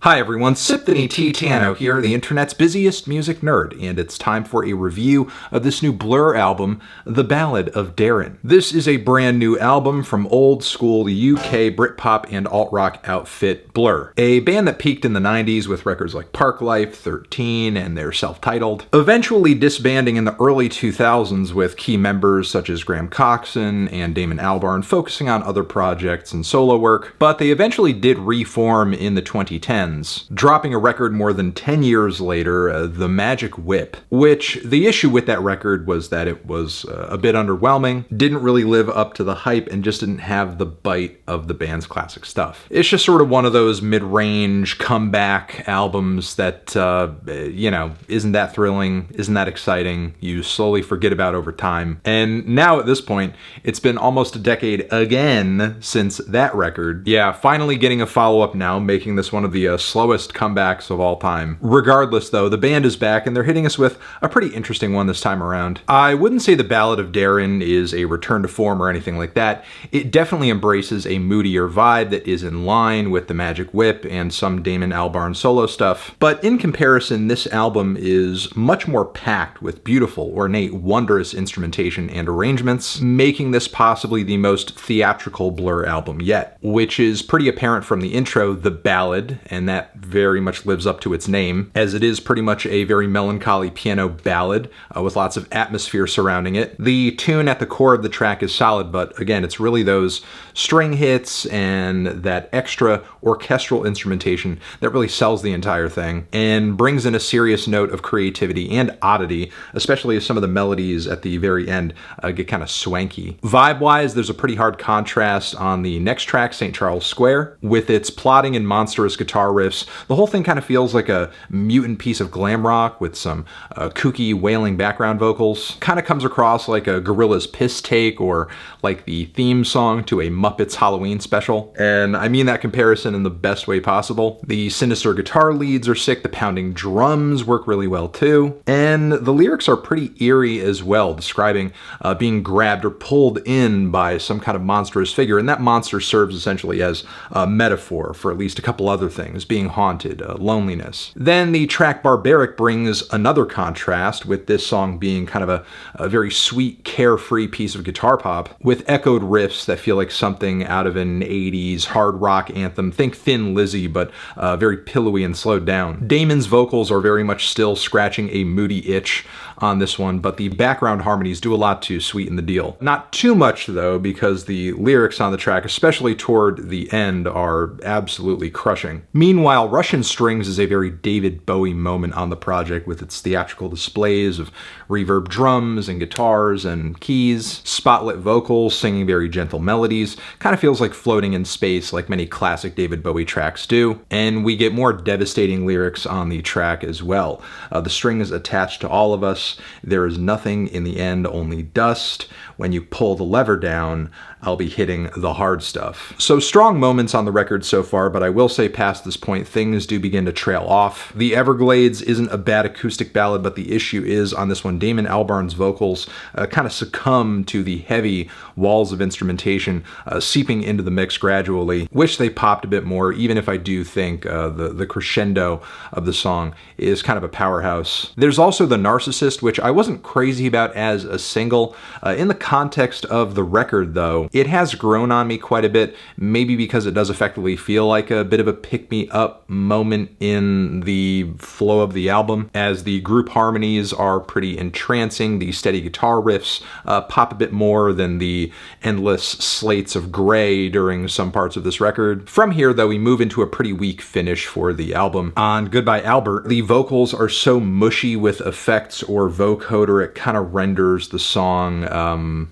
Hi everyone, Symphony Titano here, the internet's busiest music nerd, and it's time for a review of this new Blur album, The Ballad of Darren. This is a brand new album from old school UK Britpop and alt-rock outfit Blur, a band that peaked in the 90s with records like Park Life, 13, and their self-titled, eventually disbanding in the early 2000s with key members such as Graham Coxon and Damon Albarn focusing on other projects and solo work, but they eventually did reform in the 2010s. Dropping a record more than 10 years later, The Magic Whip, which the issue with that record was that it was a bit underwhelming, didn't really live up to the hype, and just didn't have the bite of the band's classic stuff. It's just sort of one of those mid-range comeback albums that, isn't that thrilling, isn't that exciting, you slowly forget about over time. And now at this point, it's been almost a decade again since that record. Yeah, finally getting a follow-up now, making this one of the slowest comebacks of all time. Regardless though, the band is back and they're hitting us with a pretty interesting one this time around. I wouldn't say the Ballad of Darren is a return to form or anything like that. It definitely embraces a moodier vibe that is in line with the Magic Whip and some Damon Albarn solo stuff. But in comparison, this album is much more packed with beautiful, ornate, wondrous instrumentation and arrangements, making this possibly the most theatrical Blur album yet, which is pretty apparent from the intro, The Ballad, and that very much lives up to its name, as it is pretty much a very melancholy piano ballad with lots of atmosphere surrounding it. The tune at the core of the track is solid, but again, it's really those string hits and that extra orchestral instrumentation that really sells the entire thing and brings in a serious note of creativity and oddity, especially as some of the melodies at the very end get kind of swanky. Vibe-wise, there's a pretty hard contrast on the next track, St. Charles Square, with its plodding and monstrous guitar riffs. The whole thing kind of feels like a mutant piece of glam rock with some kooky wailing background vocals. Kind of comes across like a Gorillaz piss take or like the theme song to a Muppets Halloween special. And I mean that comparison in the best way possible. The sinister guitar leads are sick, the pounding drums work really well too, and the lyrics are pretty eerie as well, describing being grabbed or pulled in by some kind of monstrous figure, and that monster serves essentially as a metaphor for at least a couple other things, being haunted, loneliness. Then the track Barbaric brings another contrast, with this song being kind of a very sweet, carefree piece of guitar pop, with echoed riffs that feel like something out of an 80s hard rock anthem. Think Thin Lizzy, but very pillowy and slowed down. Damon's vocals are very much still scratching a moody itch on this one, but the background harmonies do a lot to sweeten the deal. Not too much though, because the lyrics on the track, especially toward the end, are absolutely crushing. Meanwhile, Russian Strings is a very David Bowie moment on the project, with its theatrical displays of reverb drums and guitars and keys, spotlit vocals singing very gentle melodies. Kind of feels like floating in space, like many classic David Bowie tracks do. And we get more devastating lyrics on the track as well. The string is attached to all of us. There is nothing in the end, only dust. When you pull the lever down, I'll be hitting the hard stuff. So strong moments on the record so far, but I will say past this point, things do begin to trail off. The Everglades isn't a bad acoustic ballad, but the issue is on this one, Damon Albarn's vocals kind of succumb to the heavy walls of instrumentation seeping into the mix gradually. Wish they popped a bit more, even if I do think the crescendo of the song is kind of a powerhouse. There's also the Narcissist, which I wasn't crazy about as a single. In the context of the record though, it has grown on me quite a bit, maybe because it does effectively feel like a bit of a pick-me-up moment in the flow of the album, as the group harmonies are pretty entrancing, the steady guitar riffs pop a bit more than the endless slates of gray during some parts of this record. From here though, we move into a pretty weak finish for the album. On Goodbye Albert, the vocals are so mushy with effects or vocoder, it kind of renders the song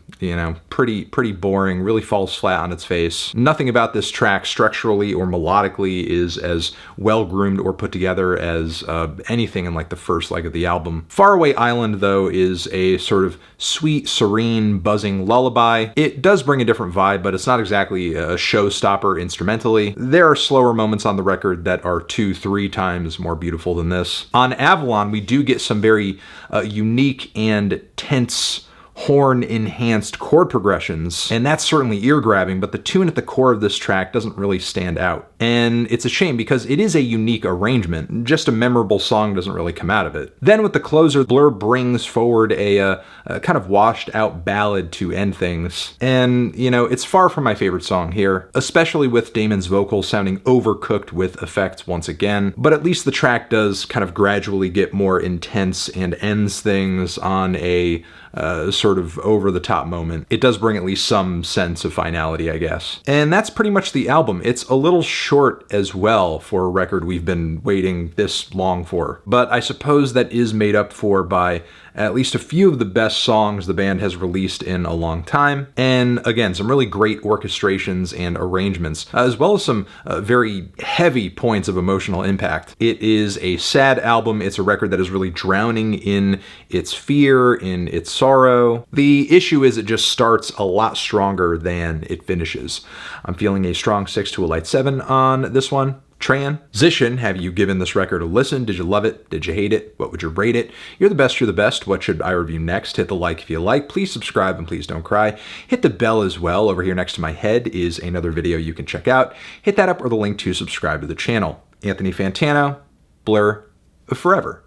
pretty boring, really falls flat on its face. Nothing about this track structurally or melodically is as well groomed or put together as anything in like the first leg of the album. Faraway Island though is a sort of sweet, serene, buzzing lullaby. It does bring a different vibe, but it's not exactly a showstopper instrumentally. There are slower moments on the record that are 2-3 times more beautiful than this. On Avalon, we do get some very unique and tense horn-enhanced chord progressions, and that's certainly ear-grabbing, but the tune at the core of this track doesn't really stand out. And it's a shame because it is a unique arrangement. Just a memorable song doesn't really come out of it. Then with the closer, Blur brings forward a kind of washed out ballad to end things. And, you know, it's far from my favorite song here, especially with Damon's vocals sounding overcooked with effects once again. But at least the track does kind of gradually get more intense and ends things on a sort of over-the-top moment. It does bring at least some sense of finality, I guess. And that's pretty much the album. It's a little short as well for a record we've been waiting this long for. But I suppose that is made up for by at least a few of the best songs the band has released in a long time. And again, some really great orchestrations and arrangements, as well as some very heavy points of emotional impact. It is a sad album. It's a record that is really drowning in its fear, in its sorrow. The issue is it just starts a lot stronger than it finishes. I'm feeling a strong 6 to a light 7 on this one. Transition, have you given this record a listen? Did you love it? Did you hate it? What would you rate it? You're the best, you're the best. What should I review next? Hit the like if you like. Please subscribe and please don't cry. Hit the bell as well. Over here next to my head is another video you can check out. Hit that up or the link to subscribe to the channel. Anthony Fantano, Blur, forever.